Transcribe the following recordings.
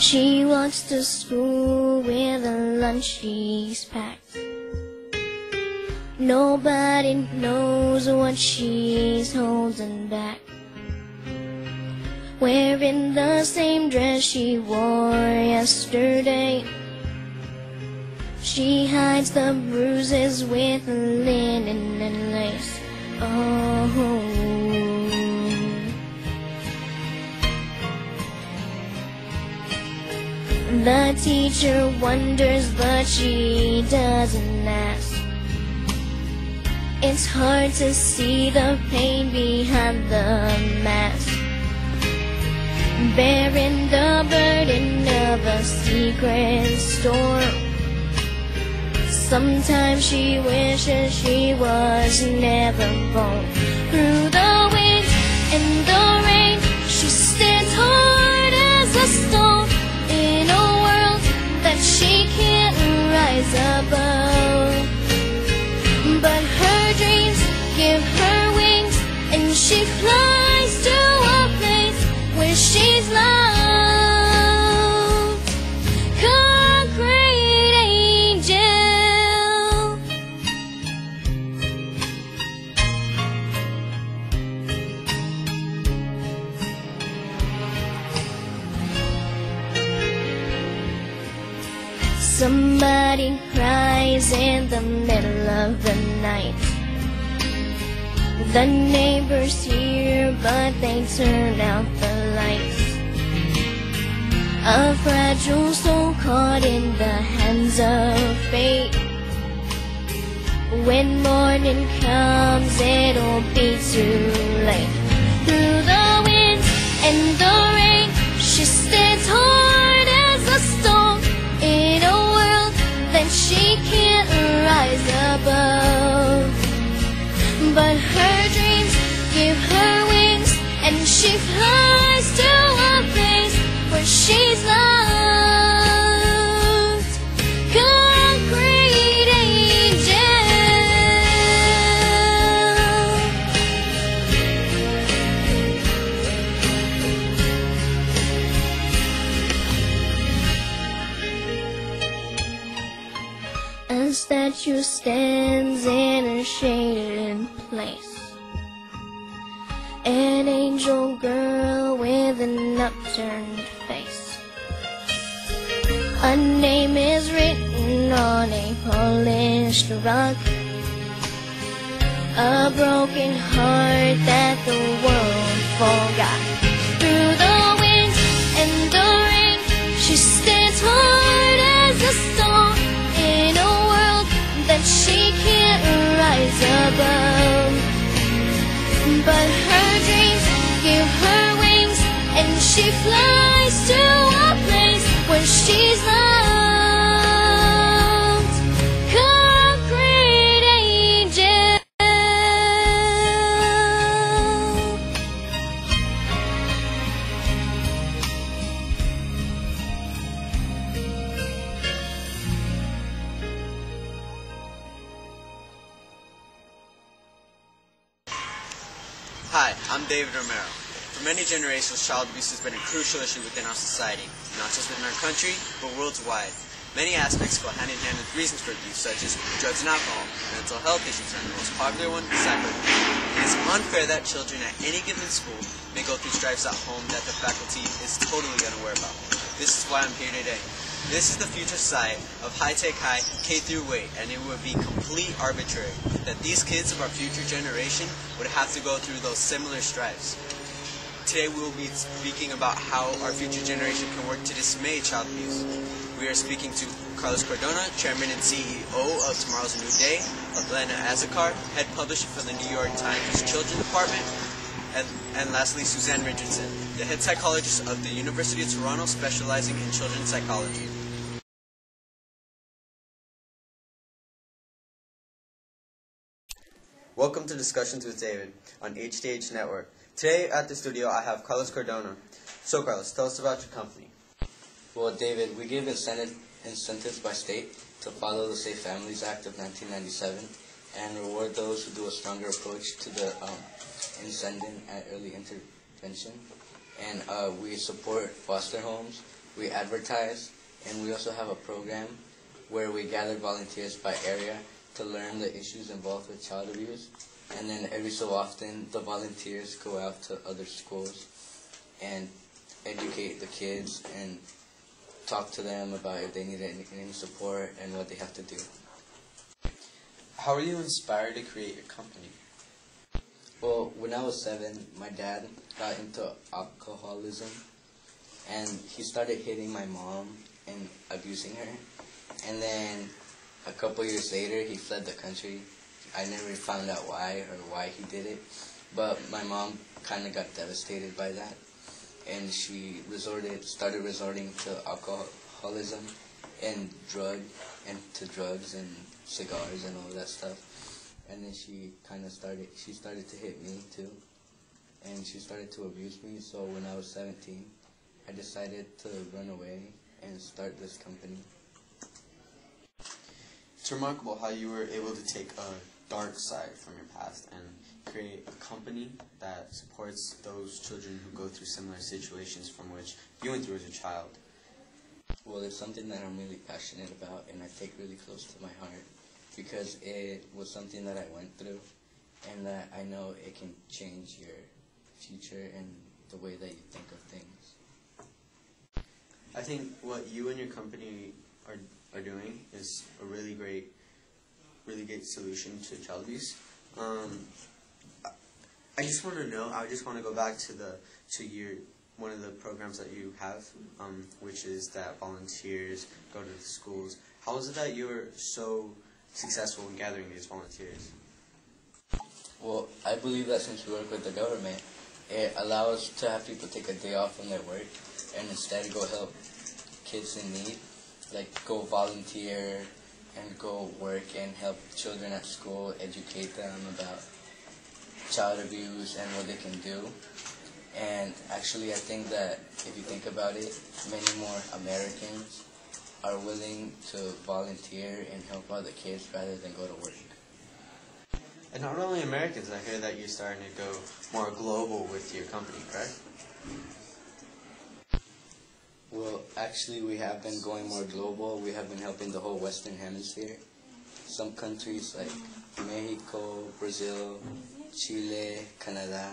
She walks to school with a lunch she's packed. Nobody knows what she's holding back. Wearing the same dress she wore yesterday. She hides the bruises with linen and lace. Oh. The teacher wonders, but she doesn't ask. It's hard to see the pain behind the mask. Bearing the burden of a secret storm. Sometimes she wishes she was never born. Through the wind and the rain, she stands hard as a stone. In a world that she can't rise above. But her dreams give her wings, and she flies to a place where she's loved. Concrete angel. Somebody cries in the middle of the night. The neighbors hear, but they turn out the lights. A fragile soul caught in the hands of fate. When morning comes, it'll be too late. Through the wind and the rain, she stands hard as a stone. In a world that she can't rise above. But her dreams give her wings, and she flies to a place where she's loved. Concrete angel. A statue stands in a shaded place. An angel girl with an upturned face. A name is written on a polished rock. A broken heart that the world forgot. Through the wind and the rain, she stands hard as a stone. In a world that she can't rise above. But her dreams give her wings, and she flies to a place where she's loved. Concrete angel. Hi, I'm David Romero. For many generations, child abuse has been a crucial issue within our society, not just within our country, but worldwide. Many aspects go hand in hand with reasons for abuse, such as drugs and alcohol, mental health issues, and the most popular one, cyberbullying. It is unfair that children at any given school may go through strifes at home that the faculty is totally unaware about. This is why I'm here today. This is the future side of High Tech High K through 8, and it would be complete arbitrary that these kids of our future generation would have to go through those similar strifes. Today we will be speaking about how our future generation can work to dismay child abuse. We are speaking to Carlos Cardona, Chairman and CEO of Tomorrow's New Day, Elena Azikar, Head Publisher for the New York Times Children's Department, and lastly Suzanne Richardson, the Head Psychologist of the University of Toronto, specializing in children's psychology. Welcome to Discussions with David on HDH Network. Today at the studio I have Carlos Cardona. So Carlos, tell us about your company. Well, David, we give incentives by state to follow the Safe Families Act of 1997 and reward those who do a stronger approach to the incending and early intervention. And we support foster homes we advertise, and we also have a program where we gather volunteers by area to learn the issues involved with child abuse. And then every so often, the volunteers go out to other schools and educate the kids and talk to them about if they need any support and what they have to do. How were you inspired to create your company? Well, when I was 7, my dad got into alcoholism, and he started hitting my mom and abusing her. And then a couple years later, he fled the country. I never found out why or why he did it, but my mom kind of got devastated by that, and she started resorting to alcoholism and drugs and cigars and all that stuff. And then she started to hit me too, and she started to abuse me. So when I was 17, I decided to run away and start this company. It's remarkable how you were able to take a dark side from your past and create a company that supports those children who go through similar situations from which you went through as a child. Well, it's something that I'm really passionate about and I take really close to my heart, because it was something that I went through and that I know it can change your future and the way that you think of things. I think what you and your company are doing is a really great solution to child abuse. I just want to know, I just want to go back to one of the programs that you have, which is that volunteers go to the schools. How is it that you were so successful in gathering these volunteers? Well, I believe that since we work with the government, it allows us to have people take a day off from their work and instead go help kids in need, like go volunteer and go work and help children at school, educate them about child abuse and what they can do. And actually, I think that if you think about it, many more Americans are willing to volunteer and help other kids rather than go to work. And not only Americans, I hear that you're starting to go more global with your company, correct? Well, actually, we have been going more global. We have been helping the whole Western Hemisphere. Some countries like Mexico, Brazil, Chile, Canada,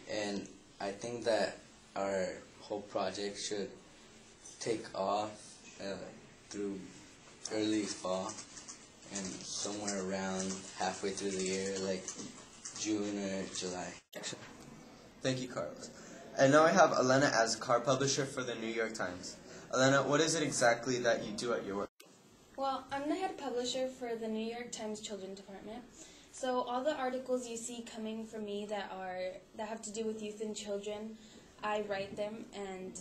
and I think that our whole project should take off through early fall and somewhere around halfway through the year, like June or July. Thank you, Carlos. And now I have Elena as car publisher for the New York Times. Elena, what is it exactly that you do at your work? Well, I'm the head publisher for the New York Times Children's Department. So all the articles you see coming from me that have to do with youth and children, I write them, and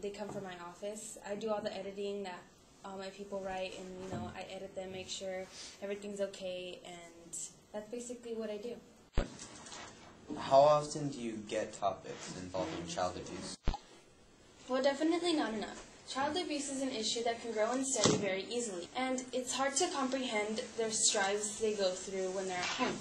they come from my office. I do all the editing that all my people write, and I edit them, make sure everything's okay, and that's basically what I do. How often do you get topics involving child abuse? Well, definitely not enough. Child abuse is an issue that can grow and steady very easily, and it's hard to comprehend their strives they go through when they're at home.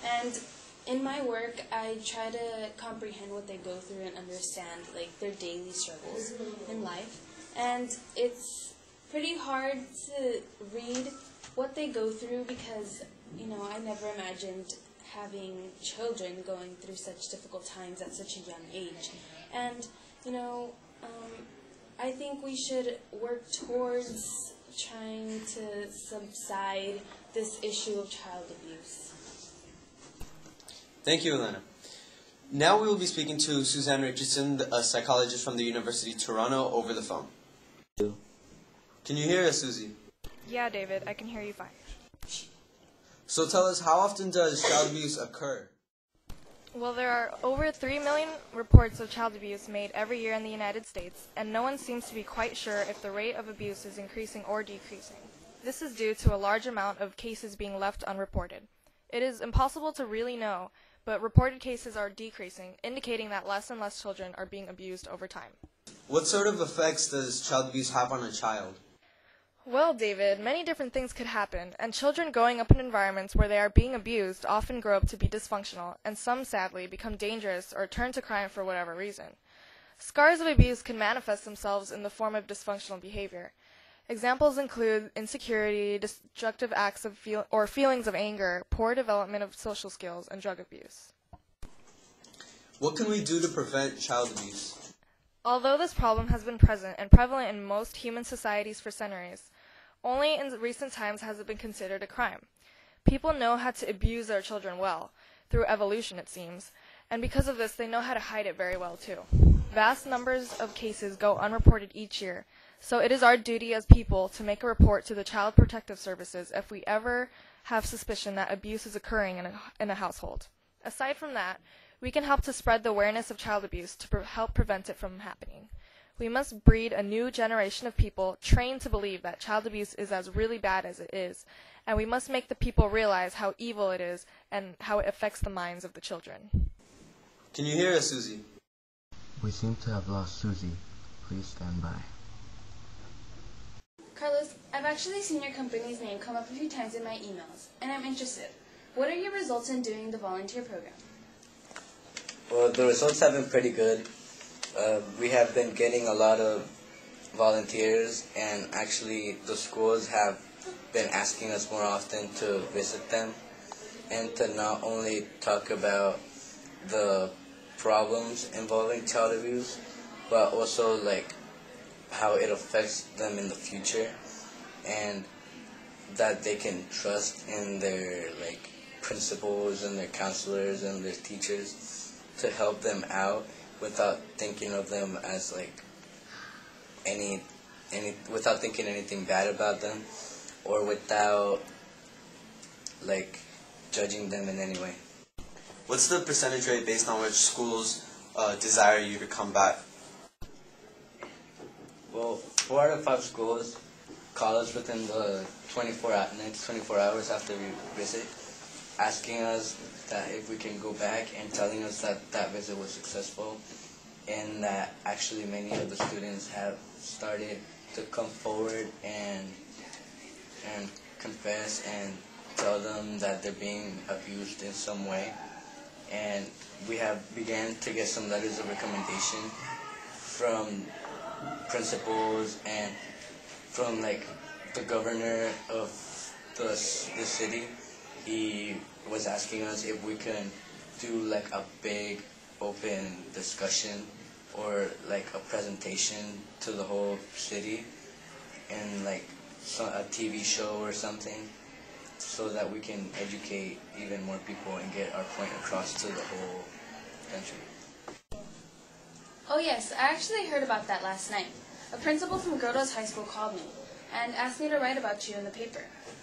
And in my work, I try to comprehend what they go through and understand their daily struggles in life. And it's pretty hard to read what they go through because, I never imagined having children going through such difficult times at such a young age. And, I think we should work towards trying to subside this issue of child abuse. Thank you, Elena. Now we will be speaking to Suzanne Richardson, a psychologist from the University of Toronto, over the phone. Can you hear us, Susie? Yeah, David, I can hear you fine. So tell us, how often does child abuse occur? Well, there are over 3 million reports of child abuse made every year in the United States, and no one seems to be quite sure if the rate of abuse is increasing or decreasing. This is due to a large amount of cases being left unreported. It is impossible to really know, but reported cases are decreasing, indicating that less and less children are being abused over time. What sort of effects does child abuse have on a child? Well, David, many different things could happen, and children growing up in environments where they are being abused often grow up to be dysfunctional, and some, sadly, become dangerous or turn to crime for whatever reason. Scars of abuse can manifest themselves in the form of dysfunctional behavior. Examples include insecurity, destructive acts of feelings of anger, poor development of social skills, and drug abuse. What can we do to prevent child abuse? Although this problem has been present and prevalent in most human societies for centuries, only in recent times has it been considered a crime. People know how to abuse their children well, through evolution it seems, and because of this they know how to hide it very well too. Vast numbers of cases go unreported each year, so it is our duty as people to make a report to the Child Protective Services if we ever have suspicion that abuse is occurring in a household. Aside from that, we can help to spread the awareness of child abuse to help prevent it from happening. We must breed a new generation of people trained to believe that child abuse is as really bad as it is, and we must make the people realize how evil it is and how it affects the minds of the children. Can you hear us, Susie? We seem to have lost Susie. Please stand by. Carlos, I've actually seen your company's name come up a few times in my emails, and I'm interested. What are your results in doing the volunteer program? Well, the results have been pretty good. We have been getting a lot of volunteers, and actually the schools have been asking us more often to visit them and to not only talk about the problems involving child abuse, but also like how it affects them in the future, and that they can trust in their like principals and their counselors and their teachers to help them out without thinking of them as like without thinking anything bad about them, or without like judging them in any way. What's the percentage rate based on which schools desire you to come back? Well, 4 out of 5 schools call us within the next 24 hours after we visit, asking us that if we can go back and telling us that that visit was successful, and that actually many of the students have started to come forward and confess and tell them that they're being abused in some way. And we have began to get some letters of recommendation from principals and from like the governor of the city. He was asking us if we can do like a big open discussion or like a presentation to the whole city and like a TV show or something, so that we can educate even more people and get our point across to the whole country. Oh yes, I actually heard about that last night. A principal from Grotto's High School called me and asked me to write about you in the paper.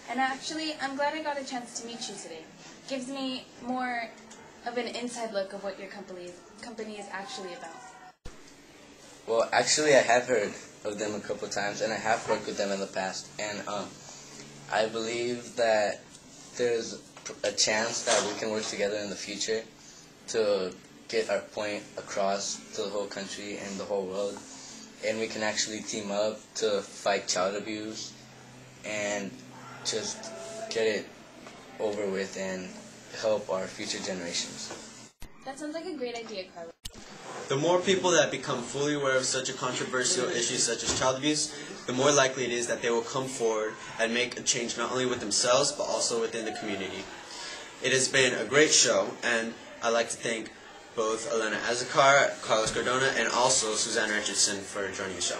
And actually, I'm glad I got a chance to meet you today. Gives me more of an inside look of what your company is actually about. Well, actually, I have heard of them a couple times, and I have worked with them in the past. And I believe that there's a chance that we can work together in the future to get our point across to the whole country and the whole world. And we can actually team up to fight child abuse and just get it over with and help our future generations. That sounds like a great idea, Carlos. The more people that become fully aware of such a controversial issue such as child abuse, the more likely it is that they will come forward and make a change not only with themselves but also within the community. It has been a great show, and I'd like to thank both Elena Azakar, Carlos Cardona, and also Suzanne Richardson for joining the show.